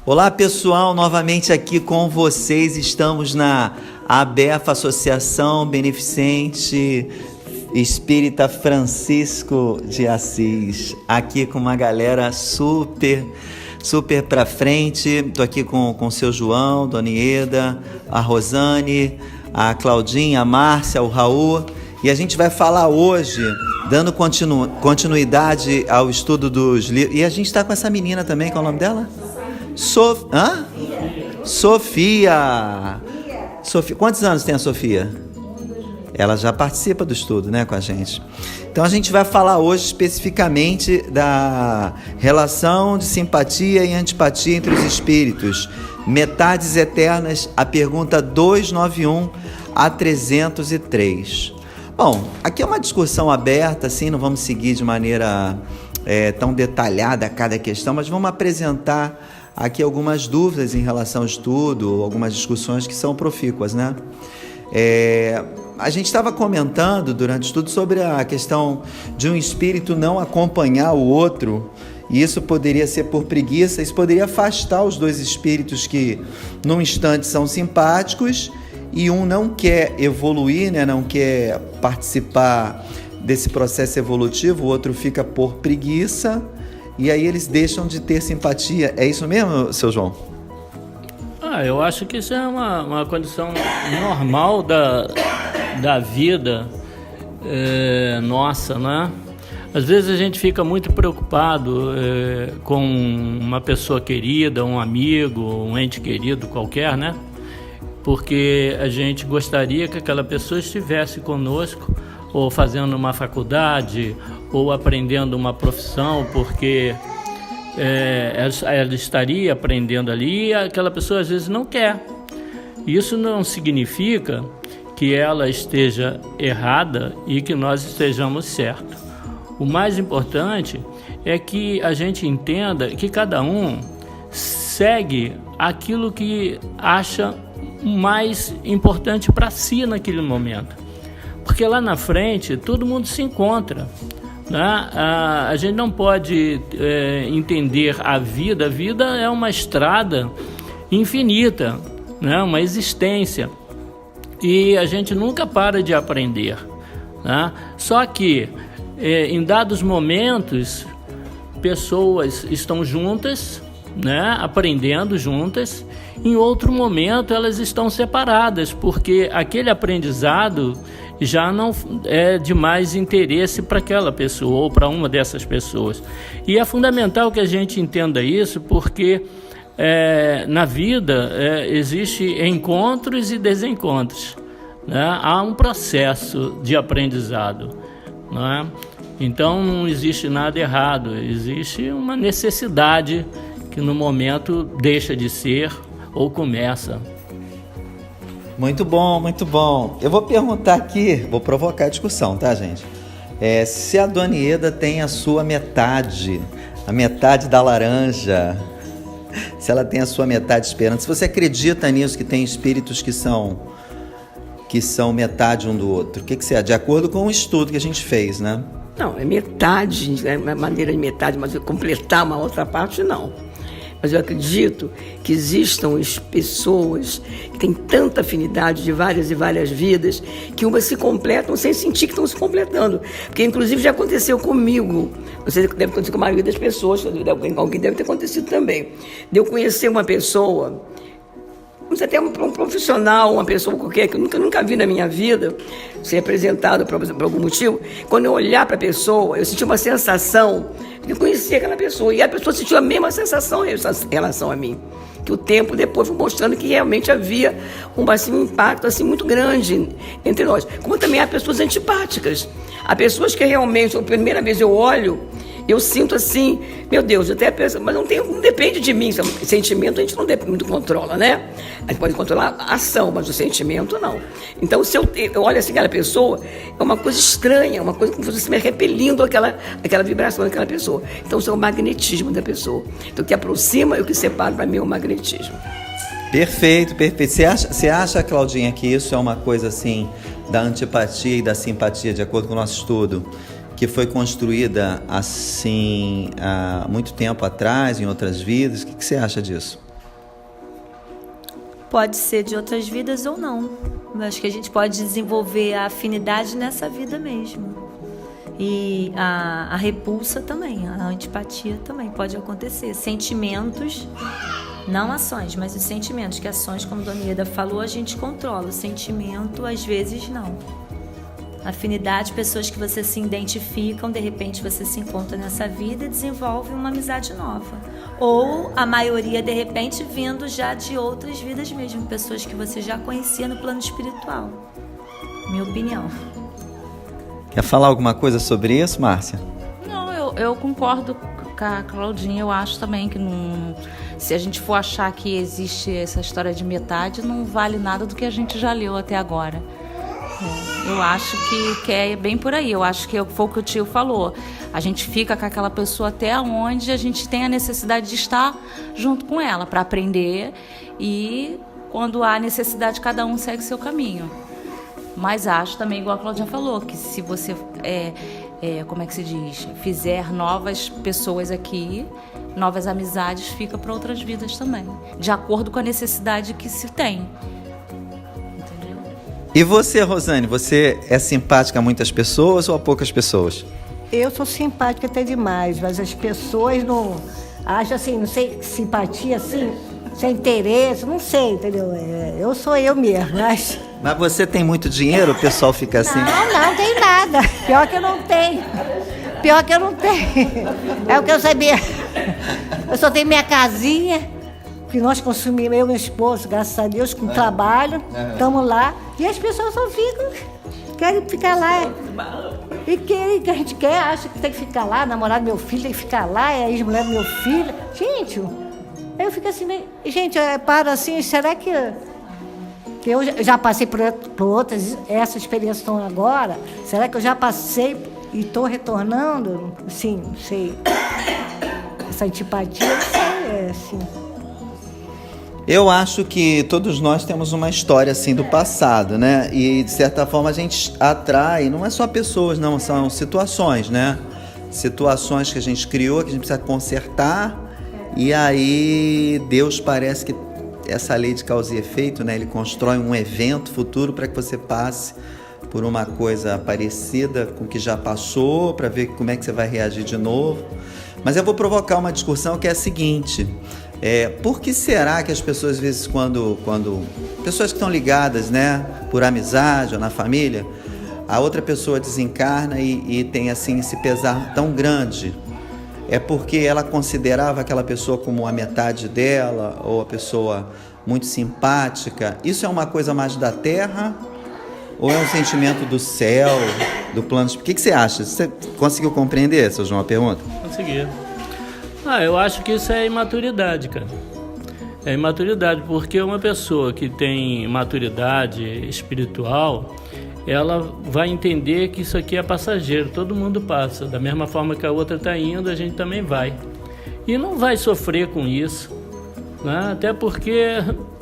Olá pessoal, novamente aqui com vocês, estamos na ABEFA, Associação Beneficente Espírita Francisco de Assis, aqui com uma galera super pra frente. Tô aqui com o seu João, Dona Ieda, a Rosane, a Claudinha, a Márcia, o Raul, e a gente vai falar hoje, dando continuidade ao estudo dos livros. E a gente está com essa menina também, qual é o nome dela? Sofia. Quantos anos tem a Sofia? Ela já participa do estudo, né, com a gente. Então a gente vai falar hoje especificamente da relação de simpatia e antipatia entre os espíritos, metades eternas, a pergunta 291 a 303. Bom, aqui é uma discussão aberta, assim, não vamos seguir de maneira tão detalhada cada questão, mas vamos apresentar aqui algumas dúvidas em relação ao estudo, algumas discussões que são profícuas, né? A gente estava comentando durante o estudo sobre a questão de um espírito não acompanhar o outro, e isso poderia ser por preguiça, isso poderia afastar os dois espíritos que num instante são simpáticos e um não quer evoluir, né? Não quer participar desse processo evolutivo, o outro fica por preguiça, e aí eles deixam de ter simpatia. É isso mesmo, seu João? Eu acho que isso é uma condição normal da vida nossa, né? Às vezes a gente fica muito preocupado com uma pessoa querida, um amigo, um ente querido qualquer, né? Porque a gente gostaria que aquela pessoa estivesse conosco, ou fazendo uma faculdade, ou aprendendo uma profissão, porque ela estaria aprendendo ali e aquela pessoa às vezes não quer. Isso não significa que ela esteja errada e que nós estejamos certos. O mais importante é que a gente entenda que cada um segue aquilo que acha mais importante para si naquele momento. Porque lá na frente todo mundo se encontra, né? A gente não pode entender a vida. A vida é uma estrada infinita, né? Uma existência, e a gente nunca para de aprender, né? Só que em dados momentos pessoas estão juntas, né? Aprendendo juntas. Em outro momento elas estão separadas, porque aquele aprendizado já não é de mais interesse para aquela pessoa ou para uma dessas pessoas. E é fundamental que a gente entenda isso, porque na vida existem encontros e desencontros, né? Há um processo de aprendizado, né? Então não existe nada errado, existe uma necessidade que no momento deixa de ser ou começa. Muito bom, muito bom. Eu vou perguntar aqui, vou provocar a discussão, tá, gente? Se a Dona Ieda tem a sua metade, a metade da laranja, se ela tem a sua metade esperando, se você acredita nisso, que tem espíritos que são metade um do outro, o que você acha? De acordo com o estudo que a gente fez, né? Não, é metade, é uma maneira de metade, mas eu completar uma outra parte, não. Mas eu acredito que existam pessoas que têm tanta afinidade de várias e várias vidas, que umas se completam sem sentir que estão se completando. Porque, inclusive, já aconteceu comigo. Não sei se deve acontecer com a maioria das pessoas, alguém deve ter acontecido também. De eu conhecer uma pessoa, vamos até um profissional, uma pessoa qualquer, que eu nunca vi na minha vida, ser apresentado por algum motivo. Quando eu olhar para a pessoa, eu senti uma sensação de conhecer aquela pessoa, e a pessoa sentiu a mesma sensação em relação a mim, que o tempo depois foi mostrando que realmente havia um impacto muito grande entre nós. Como também há pessoas antipáticas, há pessoas que realmente, a primeira vez eu olho, eu sinto assim, meu Deus, até penso, mas não depende de mim. Sentimento a gente não controla, né? A gente pode controlar a ação, mas o sentimento não. Então, se eu olho assim aquela pessoa, é uma coisa estranha, uma coisa como se fosse me repelindo aquela vibração daquela pessoa. Então, isso é o magnetismo da pessoa. Então, o que aproxima e o que separa, para mim, é o magnetismo. Perfeito. Você acha, Claudinha, que isso é uma coisa assim, da antipatia e da simpatia, de acordo com o nosso estudo, que foi construída assim há muito tempo atrás, em outras vidas? O que você acha disso? pode ser de outras vidas ou não. Eu acho que a gente pode desenvolver a afinidade nessa vida mesmo. E a repulsa também, a antipatia também pode acontecer. Sentimentos, não ações, mas os sentimentos, que ações, como a Dona Ieda falou, a gente controla. O sentimento, às vezes, não. Afinidade, pessoas que você se identificam, de repente você se encontra nessa vida e desenvolve uma amizade nova. Ou a maioria, de repente, vindo já de outras vidas mesmo, pessoas que você já conhecia no plano espiritual. Minha opinião. Quer falar alguma coisa sobre isso, Márcia? Não, eu concordo com a Claudinha. Eu acho também que se a gente for achar que existe essa história de metade, não vale nada do que a gente já leu até agora. Eu acho que é bem por aí. Eu acho que foi o que o tio falou. A gente fica com aquela pessoa até onde a gente tem a necessidade de estar junto com ela para aprender, e quando há necessidade, cada um segue seu caminho. Mas acho também, igual a Claudinha falou, que se você, como é que se diz, fizer novas pessoas aqui, novas amizades, fica para outras vidas também, de acordo com a necessidade que se tem. Entendeu? E você, Rosane, você é simpática a muitas pessoas ou a poucas pessoas? Eu sou simpática até demais, mas as pessoas não acham assim, não sei, simpatia assim, sem interesse, não sei, entendeu? Eu sou eu mesmo, mas... Mas você tem muito dinheiro, o pessoal fica assim? Não tem nada. Pior que eu não tenho. É o que eu sabia. Eu só tenho minha casinha, que nós consumimos, eu e meu esposo, graças a Deus, com trabalho, estamos lá. E as pessoas só querem ficar lá. E que a gente quer, acha que tem que ficar lá, namorado do meu filho tem que ficar lá, é a ex-mulher do meu filho. Gente, eu fico assim, gente, eu paro assim, será que eu já passei por outras, essa experiência estão agora, será que eu já passei e estou retornando? Sim, não sei. Essa antipatia, não sei, assim. Eu acho que todos nós temos uma história assim do passado, né? E de certa forma a gente atrai, não é só pessoas, não, são situações, né? Situações que a gente criou, que a gente precisa consertar, e aí Deus parece que essa lei de causa e efeito, né? Ele constrói um evento futuro para que você passe por uma coisa parecida com o que já passou, para ver como é que você vai reagir de novo. Mas eu vou provocar uma discussão que é a seguinte: por que será que as pessoas, às vezes, quando pessoas que estão ligadas, né, por amizade ou na família, a outra pessoa desencarna e tem assim esse pesar tão grande? É porque ela considerava aquela pessoa como a metade dela, ou a pessoa muito simpática? Isso é uma coisa mais da Terra? Ou é um sentimento do céu, do plano? O que você acha? Você conseguiu compreender, seu João, a pergunta? Consegui. Eu acho que isso é imaturidade, cara. É imaturidade, porque uma pessoa que tem maturidade espiritual, ela vai entender que isso aqui é passageiro, todo mundo passa. Da mesma forma que a outra está indo, a gente também vai. E não vai sofrer com isso, né? Até porque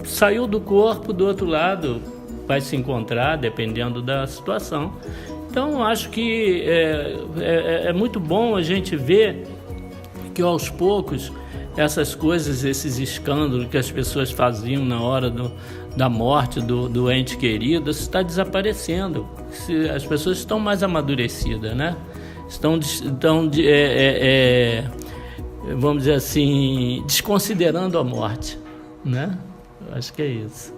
saiu do corpo, do outro lado vai se encontrar, dependendo da situação. Então, acho que é muito bom a gente ver que aos poucos essas coisas, esses escândalos que as pessoas faziam na hora da morte do ente querido, está desaparecendo. As pessoas estão mais amadurecidas, né? Estão vamos dizer assim, desconsiderando a morte, né? Acho que é isso.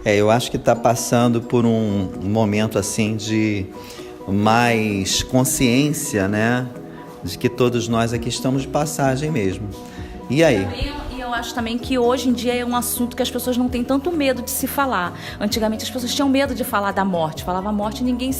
Eu acho que está passando por um momento assim de mais consciência, né? De que todos nós aqui estamos de passagem mesmo. E aí? E eu acho também que hoje em dia é um assunto que as pessoas não têm tanto medo de se falar. Antigamente as pessoas tinham medo de falar da morte. Falava a morte e ninguém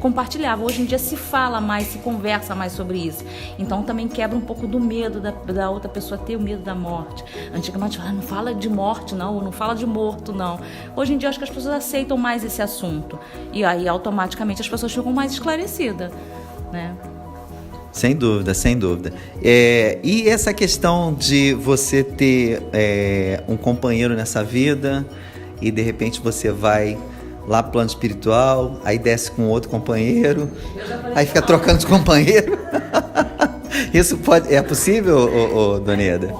compartilhava. Hoje em dia se fala mais, se conversa mais sobre isso. Então também quebra um pouco do medo da outra pessoa ter o medo da morte. Antigamente falava, não fala de morte não, não fala de morto não. Hoje em dia acho que as pessoas aceitam mais esse assunto. E aí automaticamente as pessoas ficam mais esclarecidas, né? Sem dúvida, sem dúvida. E essa questão de você ter um companheiro nessa vida e de repente você vai lá pro plano espiritual, aí desce com outro companheiro, aí fica trocando de companheiro. Isso é possível, Dona Ieda?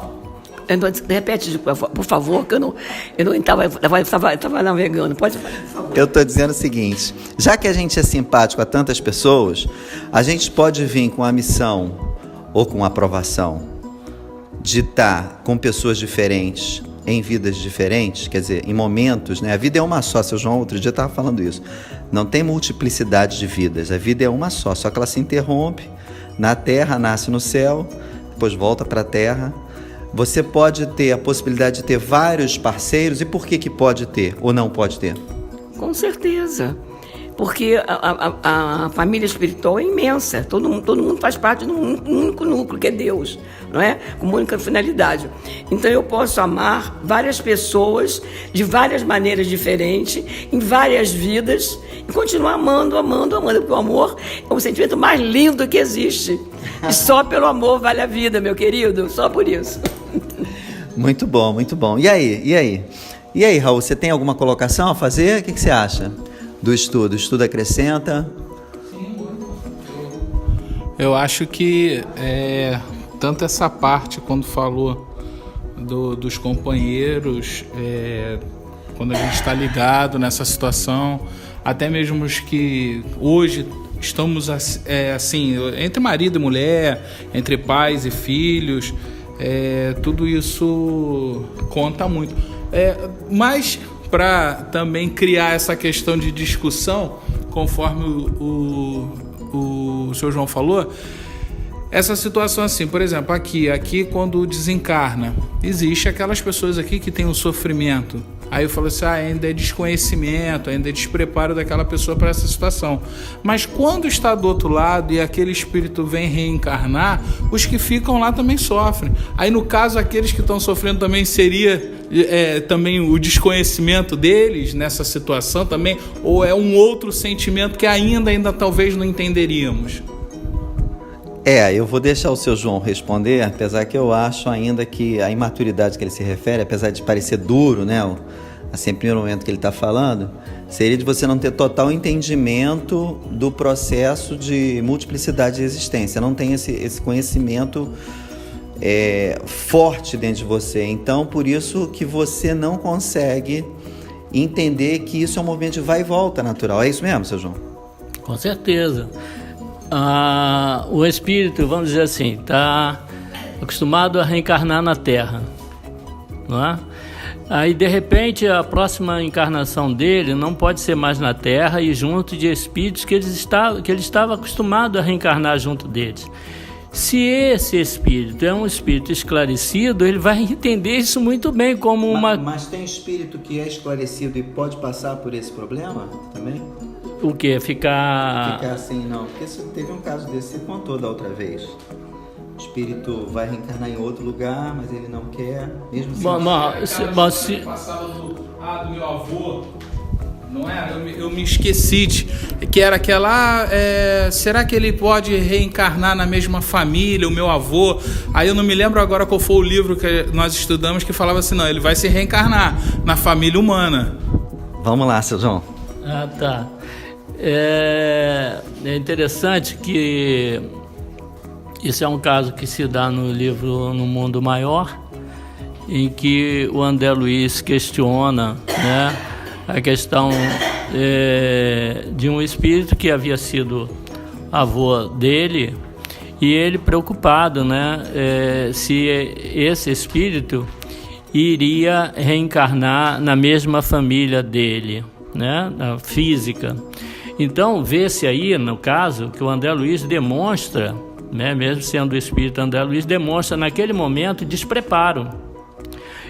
Repete, por favor, que eu não estava navegando. Pode falar, por favor. Eu estou dizendo o seguinte: já que a gente é simpático a tantas pessoas, a gente pode vir com a missão ou com a aprovação de estar com pessoas diferentes, em vidas diferentes, quer dizer, em momentos, né? A vida é uma só, seu João outro dia estava falando isso. Não tem multiplicidade de vidas, a vida é uma só que ela se interrompe na terra, nasce no céu, depois volta para a terra. Você pode ter a possibilidade de ter vários parceiros, e por que pode ter ou não pode ter? Com certeza. Porque a família espiritual é imensa, todo mundo faz parte de um único núcleo, que é Deus, não é? Com uma única finalidade. Então eu posso amar várias pessoas de várias maneiras diferentes, em várias vidas, e continuar amando, porque o amor é o sentimento mais lindo que existe. E só pelo amor vale a vida, meu querido, só por isso. Muito bom, muito bom. E aí, Raul, você tem alguma colocação a fazer? O que você acha do estudo? O estudo acrescenta? Sim, muito. Eu acho que tanto essa parte, quando falou dos companheiros, quando a gente está ligado nessa situação, até mesmo os que hoje estamos assim, entre marido e mulher, entre pais e filhos, tudo isso conta muito. Mas para também criar essa questão de discussão, conforme o senhor João falou, essa situação assim, por exemplo, aqui quando desencarna, existe aquelas pessoas aqui que têm um sofrimento. Aí eu falo assim, ainda é desconhecimento, ainda é despreparo daquela pessoa para essa situação. Mas quando está do outro lado e aquele espírito vem reencarnar, os que ficam lá também sofrem. Aí no caso, aqueles que estão sofrendo também seria também o desconhecimento deles nessa situação também, ou é um outro sentimento que ainda talvez não entenderíamos? Eu vou deixar o seu João responder, apesar que eu acho ainda que a imaturidade que ele se refere, apesar de parecer duro, né, assim, no primeiro momento que ele está falando, seria de você não ter total entendimento do processo de multiplicidade de existência, não tem esse conhecimento forte dentro de você, então por isso que você não consegue entender que isso é um movimento de vai e volta natural. É isso mesmo, seu João? Com certeza. O espírito, vamos dizer assim, está acostumado a reencarnar na Terra, não é? Aí, de repente, a próxima encarnação dele não pode ser mais na Terra e junto de espíritos que ele estava acostumado a reencarnar junto deles. Se esse espírito é um espírito esclarecido, ele vai entender isso muito bem como uma... Mas tem espírito que é esclarecido e pode passar por esse problema também? O quê? Ficar assim, não. Porque teve um caso desse, você contou da outra vez. O espírito vai reencarnar em outro lugar, mas ele não quer, mesmo assim. Passava do meu avô, não é? Eu me esqueci que era aquela... será que ele pode reencarnar na mesma família, o meu avô? Aí eu não me lembro agora qual foi o livro que nós estudamos que falava assim, não, ele vai se reencarnar na família humana. Vamos lá, seu João. Tá. É interessante que isso é um caso que se dá no livro No Mundo Maior, em que o André Luiz questiona, né, a questão de um espírito que havia sido avô dele, e ele preocupado, né, se esse espírito iria reencarnar na mesma família dele, né, na física. Então, vê-se aí, no caso, que o André Luiz demonstra, né, mesmo sendo o espírito André Luiz, demonstra naquele momento despreparo.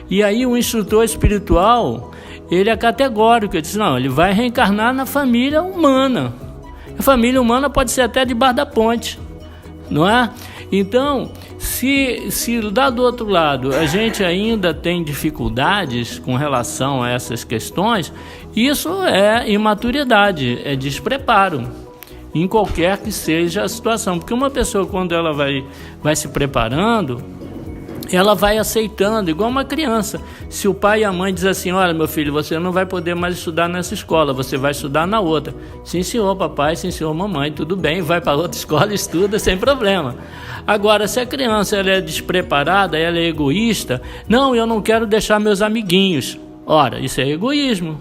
E aí o instrutor espiritual, ele é categórico, ele diz, não, ele vai reencarnar na família humana. A família humana pode ser até debaixo da ponte, não é? Então, se lá do outro lado a gente ainda tem dificuldades com relação a essas questões, isso é imaturidade, é despreparo, em qualquer que seja a situação. Porque uma pessoa, quando ela vai se preparando, ela vai aceitando, igual uma criança. Se o pai e a mãe dizem assim, olha, meu filho, você não vai poder mais estudar nessa escola, você vai estudar na outra. Sim, senhor, papai, sim, senhor, mamãe, tudo bem, vai para outra escola, estuda sem problema. Agora, se a criança ela é despreparada, ela é egoísta, não, eu não quero deixar meus amiguinhos. Ora, isso é egoísmo,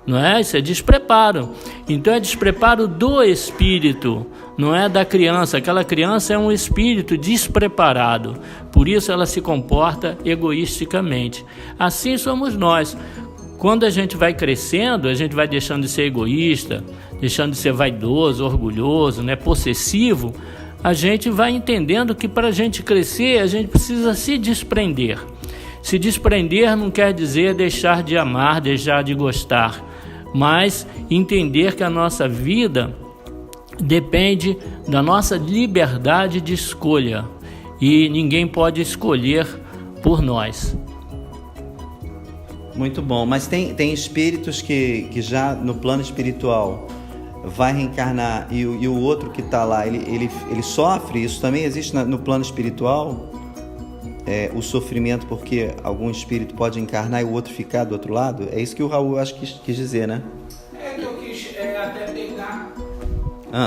não é? Isso é despreparo. Então é despreparo do espírito, não é da criança. Aquela criança é um espírito despreparado, por isso ela se comporta egoisticamente. Assim somos nós. Quando a gente vai crescendo, a gente vai deixando de ser egoísta, deixando de ser vaidoso, orgulhoso, né, possessivo. A gente vai entendendo que para a gente crescer, a gente precisa se desprender. Se desprender não quer dizer deixar de amar, deixar de gostar, mas entender que a nossa vida depende da nossa liberdade de escolha e ninguém pode escolher por nós. Muito bom, mas tem espíritos que já no plano espiritual vai reencarnar e o outro que está lá, ele sofre? Isso também existe no plano espiritual? O sofrimento porque algum espírito pode encarnar e o outro ficar do outro lado? É isso que o Raul acho que quis dizer, né? Que eu quis até pegar.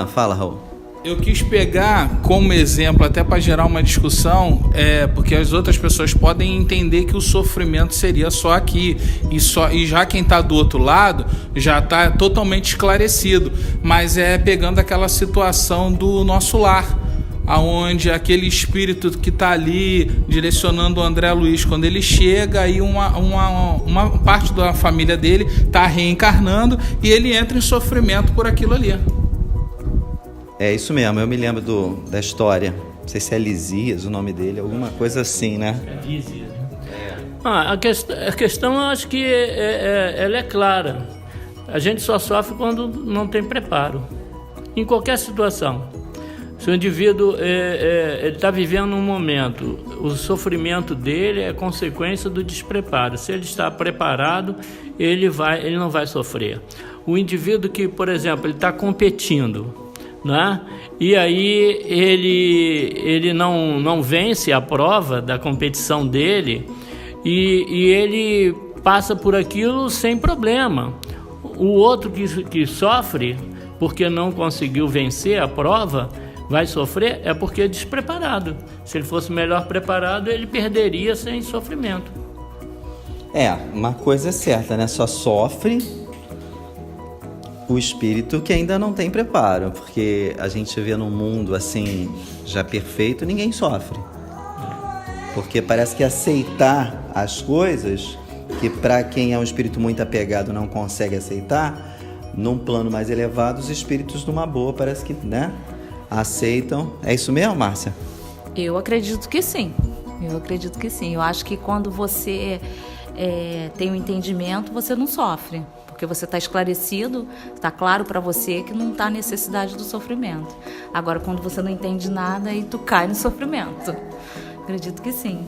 Fala, Raul. Eu quis pegar como exemplo, até para gerar uma discussão, porque as outras pessoas podem entender que o sofrimento seria só aqui, e já quem está do outro lado já está totalmente esclarecido, mas pegando aquela situação do nosso lar, aonde aquele espírito que está ali direcionando o André Luiz, quando ele chega, aí uma parte da família dele está reencarnando e ele entra em sofrimento por aquilo ali. É isso mesmo, eu me lembro da história, não sei se é Lisias o nome dele, alguma coisa assim, né? É Lisias. A questão eu acho que ela é clara. A gente só sofre quando não tem preparo, em qualquer situação. Se o indivíduo está vivendo um momento, o sofrimento dele é consequência do despreparo. Se ele está preparado, ele não vai sofrer. O indivíduo que, por exemplo, ele está competindo, né? E aí ele não vence a prova da competição dele e ele passa por aquilo sem problema. O outro que sofre porque não conseguiu vencer a prova vai sofrer porque é despreparado. Se ele fosse melhor preparado, ele perderia sem sofrimento. Uma coisa é certa, né? Só sofre o espírito que ainda não tem preparo, porque a gente vê num mundo assim, já perfeito, ninguém sofre. Porque parece que aceitar as coisas, que para quem é um espírito muito apegado não consegue aceitar, num plano mais elevado, os espíritos numa boa parece que, né, aceitam. É isso mesmo, Márcia? Eu acredito que sim. Eu acho que quando você tem um entendimento, você não sofre. Porque você está esclarecido, está claro para você que não está necessidade do sofrimento. Agora, quando você não entende nada, aí tu cai no sofrimento. Acredito que sim.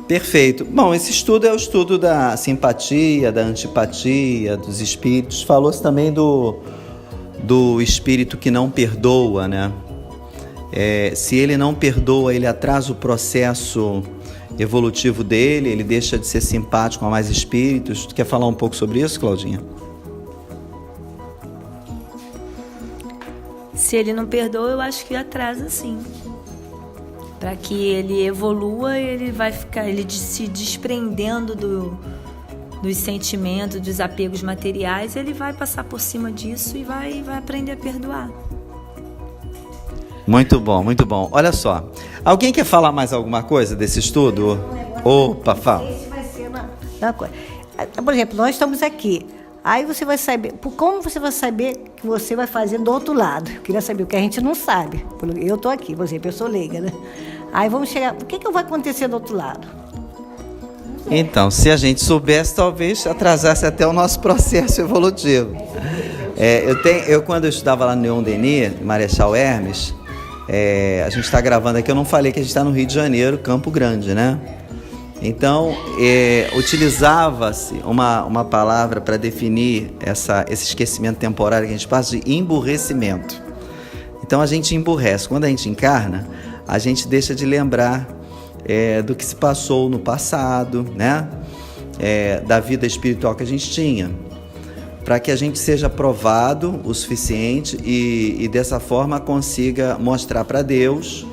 Perfeito. Bom, esse estudo é o estudo da simpatia, da antipatia, dos espíritos. Falou-se também do espírito que não perdoa, né? Se ele não perdoa, ele atrasa o processo evolutivo dele, ele deixa de ser simpático a mais espíritos. Tu quer falar um pouco sobre isso, Claudinha? Se ele não perdoa, eu acho que atrasa sim. Para que ele evolua, ele vai ficar se desprendendo dos sentimentos, dos apegos materiais, ele vai passar por cima disso e vai aprender a perdoar. Muito bom, muito bom. Olha só, alguém quer falar mais alguma coisa desse estudo? Opa, fala. Esse vai ser uma coisa. Por exemplo, nós estamos aqui. Aí você vai saber, como você vai saber que você vai fazer do outro lado? Eu queria saber, o que a gente não sabe. Eu estou aqui, por exemplo, eu sou leiga, né? Aí vamos chegar, o que vai acontecer do outro lado? Então, se a gente soubesse, talvez atrasasse até o nosso processo evolutivo. Quando eu estudava lá no Leon Denis, Marechal Hermes, a gente está gravando aqui, eu não falei que a gente está no Rio de Janeiro, Campo Grande, né? Então, utilizava-se uma palavra para definir esse esquecimento temporário que a gente passa de emburrecimento. Então, a gente emburrece. Quando a gente encarna, a gente deixa de lembrar do que se passou no passado, né? Da vida espiritual que a gente tinha, para que a gente seja provado o suficiente e dessa forma consiga mostrar para Deus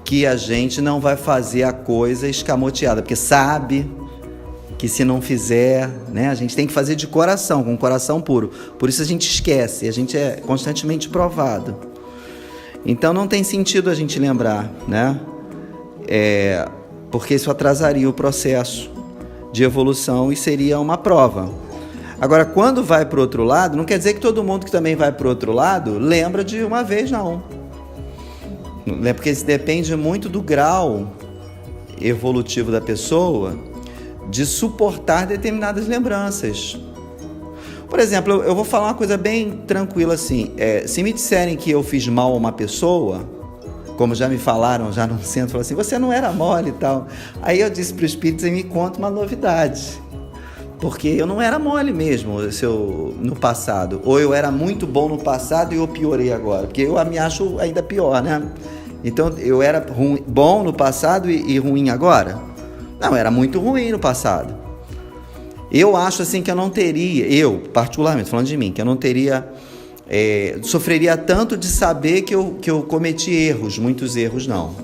que a gente não vai fazer a coisa escamoteada, porque sabe que se não fizer, né, a gente tem que fazer de coração, com o coração puro. Por isso a gente esquece, a gente é constantemente provado. Então não tem sentido a gente lembrar, né? Porque isso atrasaria o processo de evolução e seria uma prova. Agora, quando vai para o outro lado, não quer dizer que todo mundo que também vai para o outro lado lembra de uma vez, não. Porque isso depende muito do grau evolutivo da pessoa de suportar determinadas lembranças. Por exemplo, eu vou falar uma coisa bem tranquila assim. Se me disserem que eu fiz mal a uma pessoa, como já me falaram, já no centro, falaram assim, você não era mole e tal. Aí eu disse para o Espírito, me conta uma novidade. Porque eu não era mole mesmo no passado. Ou eu era muito bom no passado e eu piorei agora. Porque eu me acho ainda pior, né? Então, eu era bom no passado e ruim agora? Não, eu era muito ruim no passado. Eu acho assim que eu não teria, eu particularmente, falando de mim, que eu não teria, sofreria tanto de saber que eu cometi erros, muitos erros não.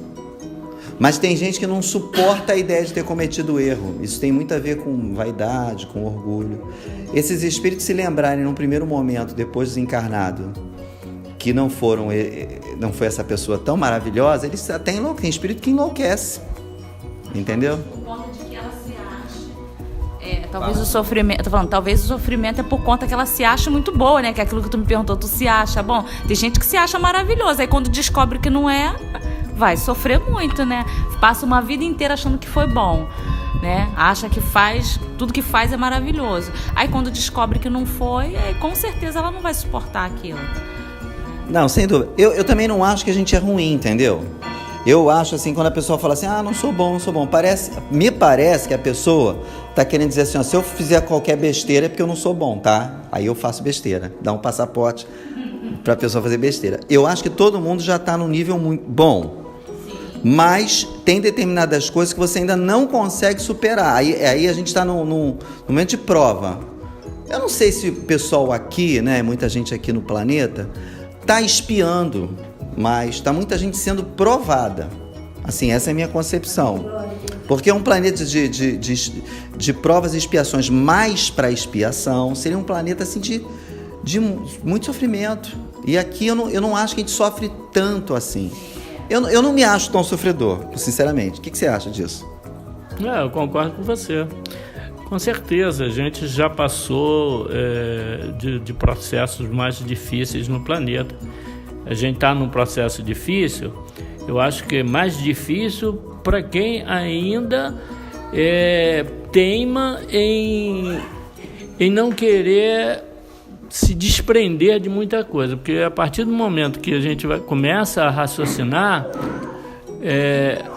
Mas tem gente que não suporta a ideia de ter cometido erro. Isso tem muito a ver com vaidade, com orgulho. Esses espíritos se lembrarem num primeiro momento, depois desencarnado, que não foi essa pessoa tão maravilhosa, eles até enlouquecem. Tem espírito que enlouquece. Entendeu? Por conta de que ela se acha. Talvez o sofrimento. Tô falando, talvez o sofrimento é por conta que ela se acha muito boa, né? Que é aquilo que tu me perguntou, tu se acha bom. Tem gente que se acha maravilhosa. Aí quando descobre que não é, vai sofrer muito, né? Passa uma vida inteira achando que foi bom, né? Acha que tudo que faz é maravilhoso. Aí quando descobre que não foi, com certeza ela não vai suportar aquilo. Não, sem dúvida. Eu também não acho que a gente é ruim, entendeu? Eu acho assim, quando a pessoa fala assim, não sou bom. Me parece que a pessoa está querendo dizer assim, se eu fizer qualquer besteira é porque eu não sou bom, tá? Aí eu faço besteira, dá um passaporte para a pessoa fazer besteira. Eu acho que todo mundo já está num nível muito bom, mas tem determinadas coisas que você ainda não consegue superar. Aí a gente está num momento de prova. Eu não sei se o pessoal aqui, né, muita gente aqui no planeta, está espiando, mas está muita gente sendo provada. Assim, essa é a minha concepção. Porque é um planeta de provas e expiações, mais para expiação, seria um planeta assim, de muito sofrimento. E aqui eu não acho que a gente sofre tanto assim. Eu não me acho tão sofredor, sinceramente. O que você acha disso? Eu concordo com você. Com certeza, a gente já passou de processos mais difíceis no planeta. A gente está num processo difícil, eu acho que é mais difícil para quem ainda teima em não querer se desprender de muita coisa, porque a partir do momento que a gente começa a raciocinar,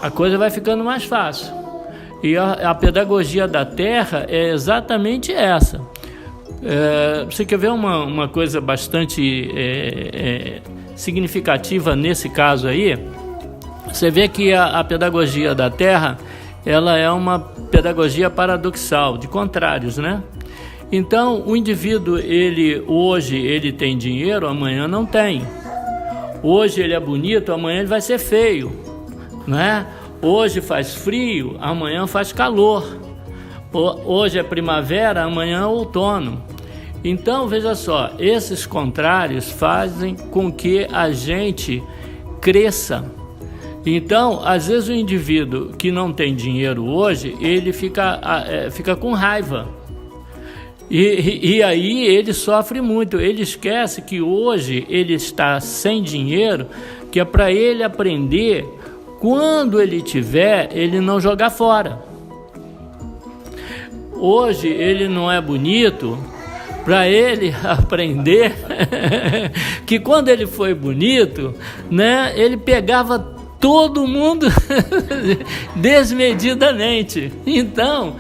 a coisa vai ficando mais fácil. E a pedagogia da Terra é exatamente essa. Você quer ver uma coisa bastante significativa nesse caso aí? Você vê que a pedagogia da Terra, ela é uma pedagogia paradoxal, de contrários, né? Então, o indivíduo, hoje ele tem dinheiro, amanhã não tem. Hoje ele é bonito, amanhã ele vai ser feio, né? Hoje faz frio, amanhã faz calor. Hoje é primavera, amanhã é outono. Então, veja só, esses contrários fazem com que a gente cresça. Então, às vezes o indivíduo que não tem dinheiro hoje, ele fica com raiva. E aí ele sofre muito. Ele esquece que hoje ele está sem dinheiro, que é para ele aprender, quando ele tiver, ele não jogar fora. Hoje ele não é bonito, para ele aprender que quando ele foi bonito, né, ele pegava todo mundo desmedidamente. Então,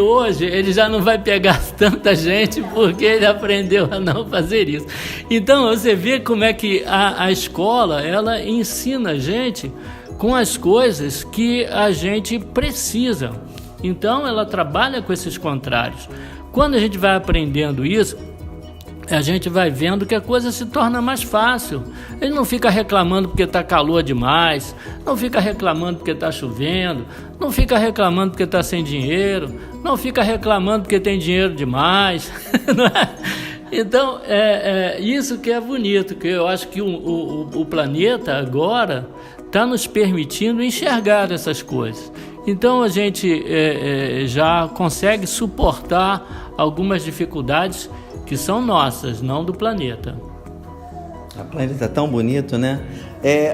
hoje ele já não vai pegar tanta gente porque ele aprendeu a não fazer isso. Então, você vê como é que a escola, ela ensina a gente com as coisas que a gente precisa. Então ela trabalha com esses contrários. Quando a gente vai aprendendo isso, a gente vai vendo que a coisa se torna mais fácil. Ele não fica reclamando porque está calor demais, não fica reclamando porque está chovendo, não fica reclamando porque está sem dinheiro, não fica reclamando porque tem dinheiro demais. Não é? Então, isso que é bonito, que eu acho que o planeta agora está nos permitindo enxergar essas coisas. Então a gente já consegue suportar algumas dificuldades que são nossas, não do planeta. O planeta é tão bonito, né?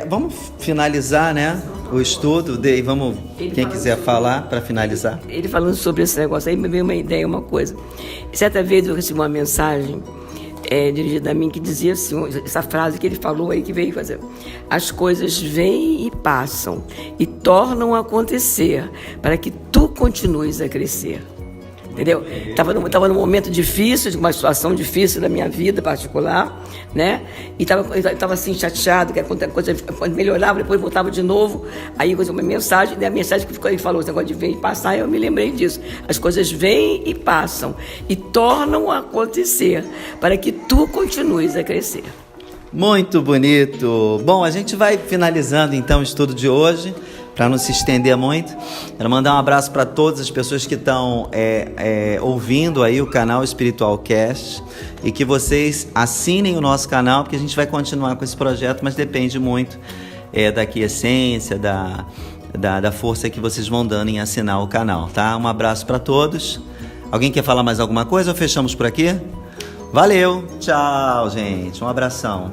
Vamos finalizar, né, o estudo. Vamos, quem quiser falar para finalizar. Ele falando sobre esse negócio aí, me veio uma ideia, uma coisa. Certa vez eu recebi uma mensagem dirigida a mim que dizia assim, essa frase que ele falou aí, que veio fazer: as coisas vêm e passam e tornam a acontecer para que tu continues a crescer. Entendeu? Tava num momento difícil, de uma situação difícil da minha vida particular, né? E tava assim, chateado, que a coisa melhorava, depois voltava de novo. Aí uma mensagem, e a mensagem que ele falou, esse negócio de vir e passar, eu me lembrei disso. As coisas vêm e passam e tornam a acontecer para que tu continues a crescer. Muito bonito. Bom, a gente vai finalizando então o estudo de hoje, para não se estender muito. Quero mandar um abraço para todas as pessoas que estão ouvindo aí o canal Espiritual Cast, e que vocês assinem o nosso canal, porque a gente vai continuar com esse projeto, mas depende muito da quiescência, da força que vocês vão dando em assinar o canal, tá? Um abraço para todos. Alguém quer falar mais alguma coisa ou fechamos por aqui? Valeu, tchau, gente, um abração.